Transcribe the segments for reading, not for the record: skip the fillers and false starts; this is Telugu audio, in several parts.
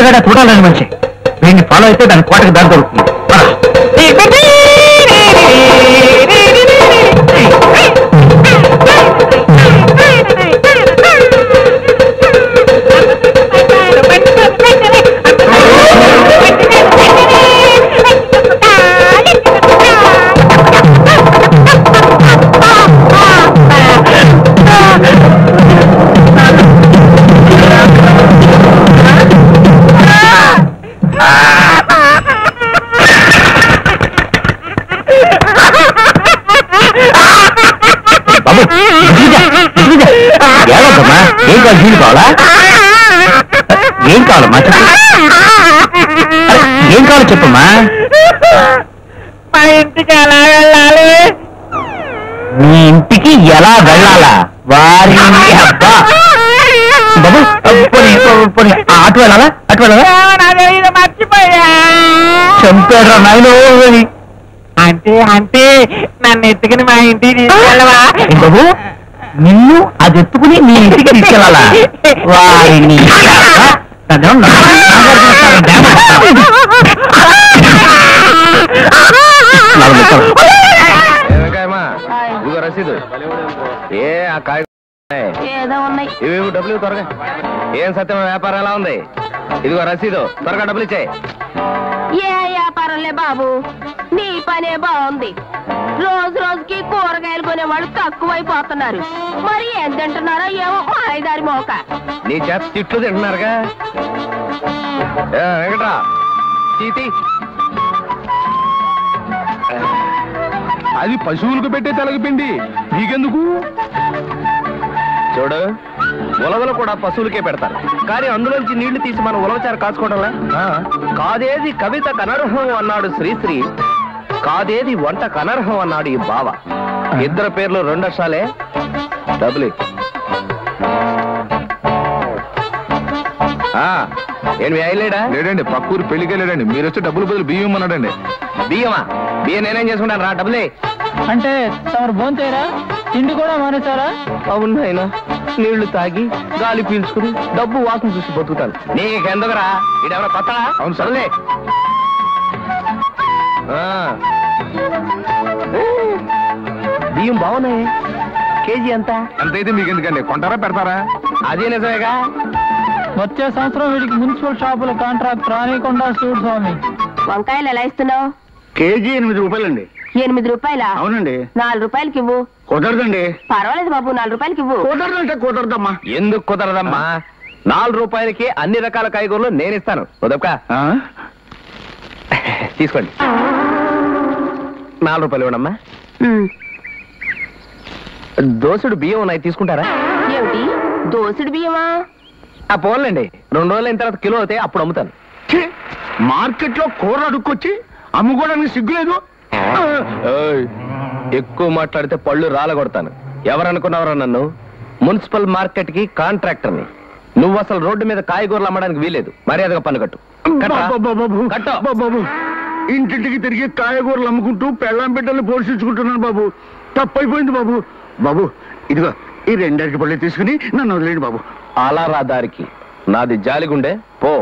అందగడ చూడాలని మనిషి వీడిని ఫాలో అయితే దాని కోటకి దారి దొరుకుతుంది. ఏం కావాలి జీలు కావాలా? ఏం కావాలమ్మా చెప్పు. ఏం కావాలో చెప్పమ్మా. మా ఇంటికి ఎలా వెళ్ళాలి? మీ ఇంటికి ఎలా వెళ్ళాలా? వారి అబ్బా బాబు పోనీ అటు వెళ్ళాలా? అటు వెళ్ళాలా? మర్చిపోయా. చంపాడు నాయన. అంటే అంటే నన్ను ఎత్తుకుని మా ఇంటికి తీసుకెళ్ళవా? బాబు నిన్ను అది ఎత్తుకుని నీ ఇంటికి తీసుకెళ్ళాలా? వారిని రసీదు ఏ ఆ కాయ ఇవి డబ్బులు త్వరగా. ఏం సత్యం వ్యాపారం ఎలా ఉంది? ఇదిగో రసీదు, త్వరగా డబ్బులు ఇచ్చాయి. ఏ వ్యాపారంలే బాబు, నీ పనే బాగుంది. రోజు రోజుకి కూరగాయలు కొనేవాళ్ళు తక్కువైపోతున్నారు. మరి ఏం తింటున్నారో ఏమో మాయదారి మోక. నీ చేత తిట్లు తింటున్నారుగా. వెంకట్రా తీతి. అది పశువులకు పెట్టే తెలగపిండి, నీకెందుకు? చూడు, ఉలవలు కూడా పశువులకే పెడతారు, కానీ అందులోంచి నీళ్లు తీసి మనం ఉలవచారు కాచుకోవడంలా. కాదేది కవిత కనర్హం అన్నాడు శ్రీశ్రీ, కాదేది వంట కనర్హం అన్నాడు ఈ బావ. ఇద్దరు పేర్లు 2 అక్షరాలే. డబ్బులు ఏమి అయ్యలేడా? లేడండి, పక్కూరు పెళ్లికి వెళ్ళాడండి. మీరు వచ్చి డబ్బులు బదులు బియ్యం అన్నాడండి. బియ్యమా? బియ్యం నేనేం చేసుకుంటాను రా. డబ్బులే అంటే తమరు భోంచేరా? తిండి కూడా మానేశారా? అవును ఆయన, నీళ్లు తాగి గాలి పీల్చుకుని డబ్బు వాసన చూసి బతుకుతాను. నీకెందుకురా? ఇడెవరో పత్తడా? అవును సరేలే. బియ్యం బాగున్నాయి. కేజీ ఎంత? ఎంతైతే మీకు ఎందుకండి, కొంటారా పెడతారా? అదే నిజమేగా. వచ్చే సంవత్సరం వీడికి మున్సిపల్ షాపుల కాంట్రాక్ట్ రానికుండా చూడు స్వామి. వంకాయలు ఎలా ఇస్తున్నావు? కేజీ 8 రూపాయలండి. 8 రూపాయలా? అవునండి. 4 రూపాయలకి ఇవ్వు. కుదరదండి. పర్వాలేదు బాబు, 4 రూపాయలకి ఇవ్వు. కుదరదంటే కుదరదమ్మా. ఎందుకు కుదరదమ్మా? 4 రూపాయలకి అన్ని రకాల కాయగూరలు నేను ఇస్తాను. వదక్క తీసుకోండి. 4 రూపాయలు ఇవ్వడమ్మా. దోసుడు బియ్యం ఉన్నాయి, తీసుకుంటారా? ఏమిటి దోసుడు బియ్యమా? పోన్లేండి, 2 రోజులు అయిన తర్వాత కిలో అవుతాయి, అప్పుడు అమ్ముతాను. మార్కెట్ లో కూర అడుక్కొచ్చి అమ్ముకోవడానికి సిగ్గులేదు. ఎక్కువ మాట్లాడితే పళ్ళు రాలగొడతాను. ఎవరనుకున్నావరా నన్ను? మున్సిపల్ మార్కెట్ కి కాంట్రాక్టర్ని. నువ్వు అసలు రోడ్డు మీద కాయగూరలు అమ్మడానికి వీలేదు. మర్యాదగా పన్ను కట్టు. బాబు, ఇంటింటికి తిరిగి కాయగూరలు అమ్ముకుంటూ పెళ్ళాం బిడ్డల్ని పోషించుకుంటున్నాను బాబు. తప్పైపోయింది బాబు. బాబు ఇదిగో ఈ 2 అరటి పళ్ళు తీసుకుని నన్ను వదిలేండి బాబు. అలా రా దారికి. నాది జాలిగుండే పో.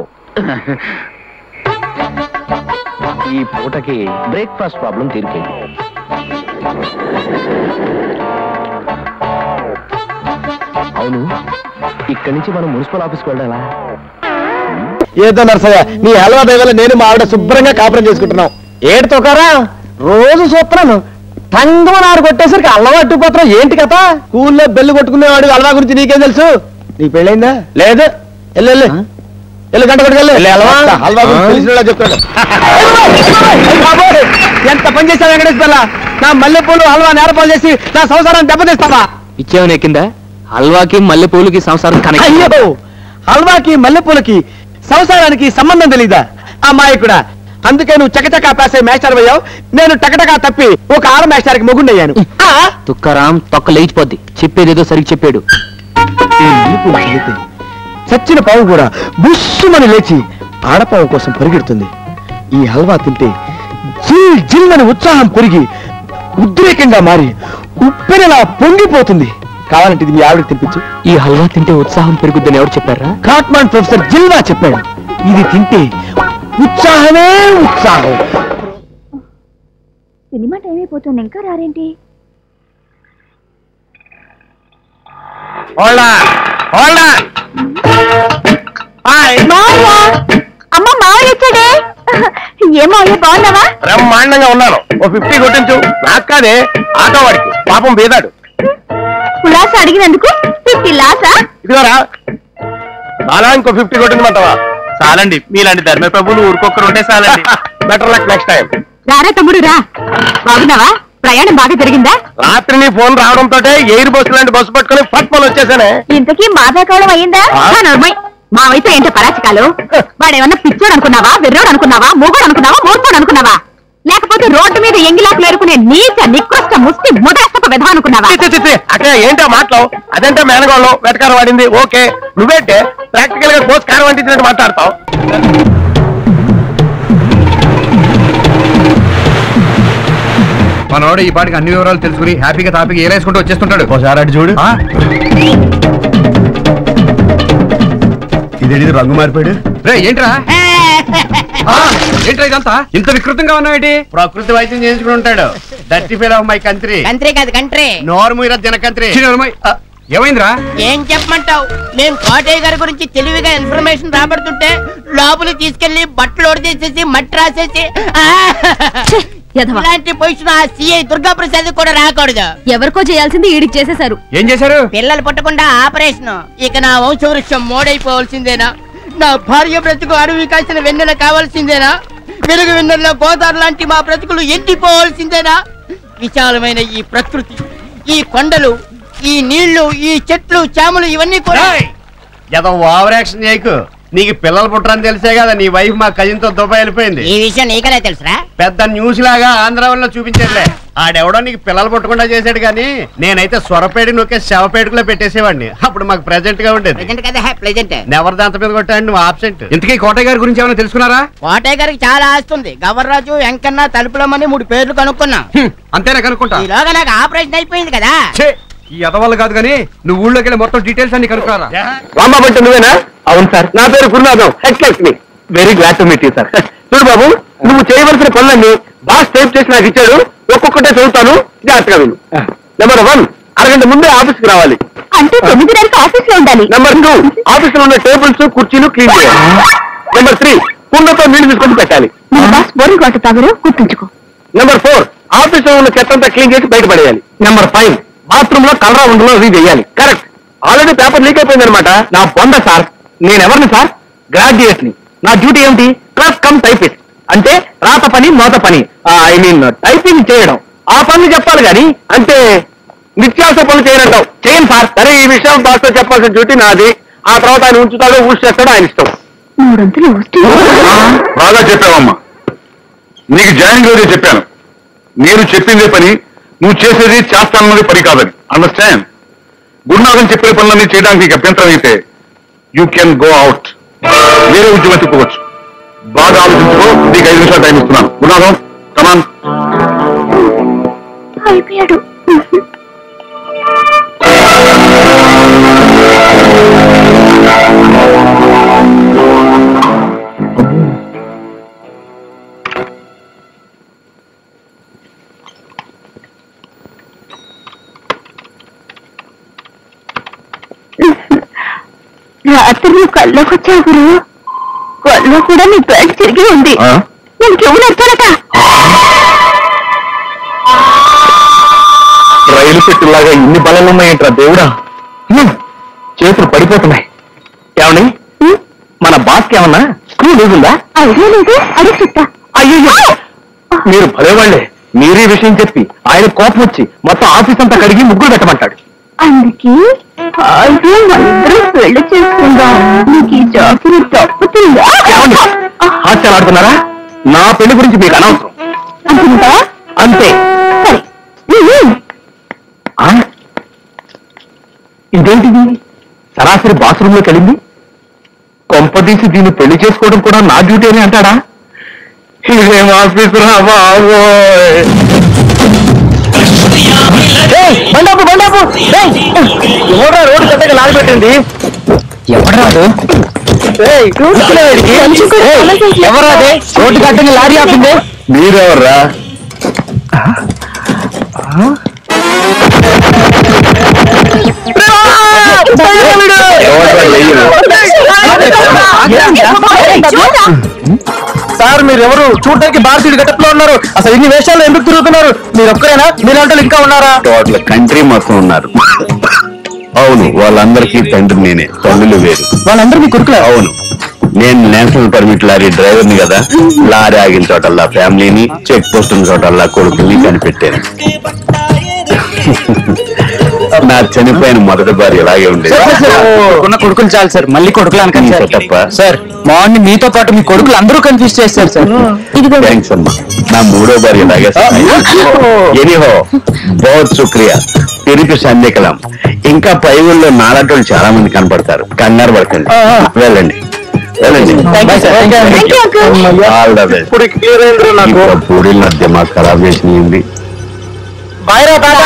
ఈ పూటకి బ్రేక్ఫాస్ట్ ప్రాబ్లం తీరిపోయింది. అవును, ఇక్కడి నుంచి మనం మున్సిపల్ ఆఫీస్కి వెళ్ళాలా? ఏదో నర్సయ్య, నీ హల్వా దయవల్ల నేను మా ఆవిడ శుభ్రంగా కాపురం చేసుకుంటున్నాం. ఏడు తొకారా రోజు చూస్తున్నాను. తంగం నారు కొట్టేసరికి అల్లం అట్టుకుపోతున్నావు. ఏంటి కథ? స్కూల్లో బెల్లు కొట్టుకునేవాడు హల్వా గురించి నీకేం తెలుసు? నీకు పెళ్ళైందా? లేదు. వెళ్ళు గంట కొట్టుకెళ్ళి హల్వా గురించి తెలిసిన చెప్తాడు. ఎంత పని చేశావు వెంకటేశ్వర? నా మల్లెపూలు హల్వా నేరపాలు చేసి నా సంసారాన్ని దెబ్బతీస్తావా? ఇచ్చేవని ఎక్కిందా? హల్వాకి మల్లెపూలకి సంసారం కనెక్ట్. అయ్యో, హల్వాకి మల్లెపూలకి సంసారానికి సంబంధం తెలీదా? అమ్మాయికుడా, అందుకే నువ్వు చకచకా పేసే మేస్టర్ అయ్యావు. నేను టకటకా తప్పి ఒక ఆడ మేస్టర్కి మొగుండయ్యాను. తుక్కారాం తొక్క లేచిపోద్ది. చెప్పేదేదో సరిగ్గా చెప్పాడు. చచ్చిన పావు కూడా బుస్సుమని లేచి ఆడపావు కోసం పరిగెడుతుంది. ఈ హల్వా తింటే జిల్ జిల్లని ఉత్సాహం పెరిగి ఉద్రేకంగా మారి ఉప్పెనలా పొంగిపోతుంది. కావాలంటే ఇది మీ ఆవిడకి తినిపించు. ఈ హల్వా తింటే ఉత్సాహం పెరుగుద్దని ఎవరు చెప్పారా? కాట్మాండ్ ప్రొఫెసర్ జిల్వా చెప్పాడు. ఇది తింటే ఉత్సాహమే ఉత్సాహం. సినిమా టైం అయిపోతుంది, ఇంకా రారేంటి? అమ్మ మావయ్య వచ్చాడే. ఏమో బాగున్నావా? బ్రహ్మాండంగా ఉన్నాను. ఓ 50 కొట్టించు. నాకు కాదే, ఆటో వాడికి, పాపం బీదాడు. కులాస అడిగినందుకు 50 లాసా? ఇదిగోరా బాలా, ఇంకో 50 కొట్టించమంటావా? చాలండి, మీలాంటి ధర్మ ప్రభువులు ఊరుకొక్కరు ఉంటే చాలండి. Better luck next time. రారా తమ్ముడు రా. బాగున్నావా? ప్రయాణం బాగా జరిగిందా? రాత్రి నీ ఫోన్ రావడంతో ఎయిర్ బస్సు లాంటి బస్సు పట్టుకుని ఫట్మని వచ్చేసానే. ఇంతకీ మాదాకాలం అయ్యిందా? మావైతే ఏంటో పరాచకాలు. వాడేమన్నా పిచ్చోడు అనుకున్నావా, వెర్రోడు అనుకున్నావా, మూగోడు అనుకున్నావా, మూర్ఖోడు అనుకున్నావా, లేకపోతే రోడ్డు మీద ఎంగిలాకులు ఏరుకునే నీచ నికృష్ట ముష్టి ముదరస్తపు విధం అనుకున్నావా? అక్కడ ఏంటో మాట్లావు. అదంటే మేనగోళ్ళం వెటకారం వాడింది. ఓకే, నువ్వేంటే ప్రాక్టికల్ గా కోర్స్ కారం వంటించినట్టు మాట్లాడతావు. మనోడు ఈ పాటికి అన్ని వివరాలు తెలుసుకుని హ్యాపీగా తాపిగా ఏరేసుకుంటూ వచ్చేస్తుంటాడు. ఒకసారి అటు చూడు. ఇదేంటి రంగు మారిపోయాడు? రే ఏంట్రా ఏంట్రా ఇదంతా ఇంత వికృతంగా ఉన్నావేంటి? ప్రకృతి వైద్యం చేయించుకుని ఉంటాడు. Dirty feel of my country. Country కాదు కంట్రీ. నోరు మీర జన కంట్రీ. ఏమైందిరా? ఏం చెప్పమంటావు? నేను కోటయ్య గారి గురించి తెలివిగా ఇన్ఫర్మేషన్ రాబడుతుంటే లోపలి తీసుకెళ్లి బట్టలు ఓడిచేసేసి మట్టి రాసేసి ఇలాంటి పొజిషన్ ఆ సిఐ దుర్గా ప్రసాద్ కూడా రాకూడదు. ఎవరికో చేయాల్సింది ఈడికి చేసేశారు. ఏం చేశారు? పిల్లలు పుట్టకుండా ఆపరేషన్. ఇక నా వంశవృక్షం మోడైపోవాల్సిందేనా? నా భార్య బ్రతుకు అడవి కాసిన వెన్నెల కావాల్సిందేనా? వెలుగు వెన్నెల్లో గోదావరి లాంటి మా బ్రతుకులు ఎండిపోవాల్సిందేనా? విశాలమైన ఈ ప్రకృతి, ఈ కొండలు, ఈ నీళ్లు, ఈ చెట్లు, చేమలు ఇవన్నీ కూడా ఏదో ఓవర్ యాక్షన్ చేయకు. నీకు పిల్లలు పుట్టరని తెలిసే కదా నీ వైఫ్ మా కజిన్ తో దుబాయ్ వెళ్ళిపోయింది. ఈ విషయం నీకనే తెలుసురా? పెద్ద న్యూస్ లాగా ఆంధ్రాలో చూపించేదిలే. ఆడెవడో నీకు పిల్లలు పుట్టకుండా చేశాడు కానీ నేనైతే సొరపేడి నొక్కే శవపేటకులో పెట్టేసేవాడిని. అప్పుడు మాకు ప్రెజెంట్ గా ఉండేది. నెవర్ దాంత మీద కొట్టాడు, నువ్వు ఆబ్సెంట్. ఇంతకీ కోటయ్య గారి గురించి ఏమైనా తెలుసుకున్నారా? కోటయ్య గారికి చాలా ఆస్తుంది. గవర్రాజు, వెంకన్న, తలుపులమని 3 పేర్లు కనుక్కున్నా. అంతేనా కనుక్కుంటా? ఈలోగా నాకు ఆపరేషన్ అయిపోయింది కదా. ఈ అదవాళ్ళు కాదు కానీ నువ్వు ఊళ్ళోకి వెళ్ళి మొత్తం డీటెయిల్స్ అన్ని కనుక్కున్నారా? రాంబాబు నువ్వేనా? అవును సార్, నా పేరు Gurunatham. Exactly very glad to meet you sir. చూడు బాబు, నువ్వు చేయవలసిన పనులన్నీ బాస్ టైప్ చేసి నాకు ఇచ్చాడు. ఒక్కొక్కటే చదువుతాను, జాగ్రత్తగా విను. నెంబర్ 1, అరగంట ముందే ఆఫీస్కి రావాలి. అంటే 9 ఆఫీస్ లో ఉండాలి. నెంబర్ 2, ఆఫీస్ లో ఉన్న టేబుల్స్ కుర్చీలు క్లీన్ చేయాలి. నెంబర్ 3, కుండతో నీళ్లు తీసుకొని పెట్టాలి. గుర్తుంచుకో. నెంబర్ 4, ఆఫీస్ లో ఉన్న చెత్తంతా క్లీన్ చేసి బయటపడేయాలి. నెంబర్ 5, బాత్రూమ్ లో కలరా ఉండలో రీడ్ చేయాలి. కరెక్ట్. ఆల్రెడీ పేపర్ లీక్ అయిపోయింది అనమాట. నా పొంద సార్. నేనెవరిని సార్? గ్రాడ్యుయేట్ ని. నా డ్యూటీ ఏమిటి? Clerk cum typist. అంటే రాత పని మోత పని, ఐ మీన్ టైపింగ్ చేయడం. ఆ పనులు చెప్పాలి కానీ అంటే నిత్యావసర పనులు చేయనంటావు. చేయను సార్. సరే, ఈ విషయం బాస్తో చెప్పాల్సిన డ్యూటీ నాది. ఆ తర్వాత ఆయన ఉంచుతాడో ఊసి చేస్తాడో ఆయన ఇష్టం. బాగా చెప్పావమ్మా. నీకు జాయినింగ్ రోజే చెప్పాను, నేను చెప్పిందే పని, నువ్వు చేసేది చేస్తానన్నది పని కాదని. అండర్స్టాండ్? గురునాథన్ చెప్పే పనులన్నీ చేయడానికి నీకు అభ్యంతరం అయితే యూ కెన్ గో అవుట్. వేరే ఉద్యోగం చెప్పుకోవచ్చు. బాగా ఆలోచించుకో. నీకు 5 నిమిషాలు టైం ఇస్తున్నాను. గురునాథం కమాన్. అయిపోయాడు. రాత్రి నువ్వు కల్లోకి వచ్చావు గురు. కల్లో కూడా నీ బ్యాగ్ తిరిగి ఉంది. నేను చెవులు వచ్చానట. రైలు పెట్టులాగా ఇన్ని బలాలు ఉన్నాయంట్రా దేవుడా. చేతులు పడిపోతున్నాయి. ఏమని మన బాస్కి ఏమన్నా స్క్రూ లేదుందా? ఐడియా లేదు, అడిగి చెప్తా. అయ్యో, మీరు భలేవాళ్లే. మీరే విషయం చెప్పి ఆయన కోపం వచ్చి మొత్తం ఆఫీస్ అంతా కడిగి ముగ్గురు పెట్టమంటాడు. అందుకే అందరూ పెళ్లి చేసుకుందాం. నీకు ఈ జాబులు తప్పుతుందా? హాస్యాలాడుతున్నారా? నా పెళ్లి గురించి మీకు అనవసరం. అనుకుంటా? అంతే. సరే. ఇదేంటిది? సరాసరి బాత్రూమ్ లోకి వెళ్ళింది. కొంపదీసి దీన్ని పెళ్లి చేసుకోవడం కూడా నా డ్యూటీ అని అంటాడా? ఇదేం ఆఫీసు రా బాబోయ్. బండాపు బండాపు, ఎవడా రోడ్డు కట్టగా లాగిపెట్టింది? ఎవడరాదు? ఎవరు అదే రోడ్డు కట్టంగా లారీ ఆపింది? మీరెవర్రా? సార్ మీరెవరు? చూడటానికి భారతీయుడు గట్టట్లో ఉన్నారు. అసలు ఇన్ని వేషాలు ఎందుకు తిరుగుతున్నారు? మీరు ఒక్కరేనా? మీరంటే ఇంకా ఉన్నారా? టోటల్ కంట్రీ మొత్తం ఉన్నారు. అవును, వాళ్ళందరికీ తండ్రి నేనే, తల్లులు వేరు. వాళ్ళందరూ మీ కొడుకులే? అవును, నేను నేషనల్ పర్మిట్ లారీ డ్రైవర్ని కదా. లారీ ఆగిన చోటల్లా ఫ్యామిలీని, చెక్ పోస్ట్ ఉన్న చోటల్లా కొడుకుల్ని కనిపెట్టాను. నా చనిపోయిన మొదటి భార్య ఇలాగే ఉండేది. ఉన్న కొడుకులు చాలు సార్, మళ్ళీ కొడుకులు అనకండి సార్. తప్ప సార్ మార్నింగ్ మీతో పాటు మీ కొడుకులు అందరూ కన్ఫ్యూజ్ చేస్తారు సార్. థ్యాంక్స్ అమ్మా. నా మూడో భార్య ఇలాగే. ఎనీహో బహుత్ శుక్రియా. తిరిగి సంధ్యకలం. ఇంకా పై ఊళ్ళో నాలాటోళ్ళు చాలా మంది కనపడతారు. కంగారు పడకండి, వెళ్ళండి వెళ్ళండి. All the best. పూరీల మధ్య మాకు ఖరాబ్ చేసింది. బాయ్ రా తాత.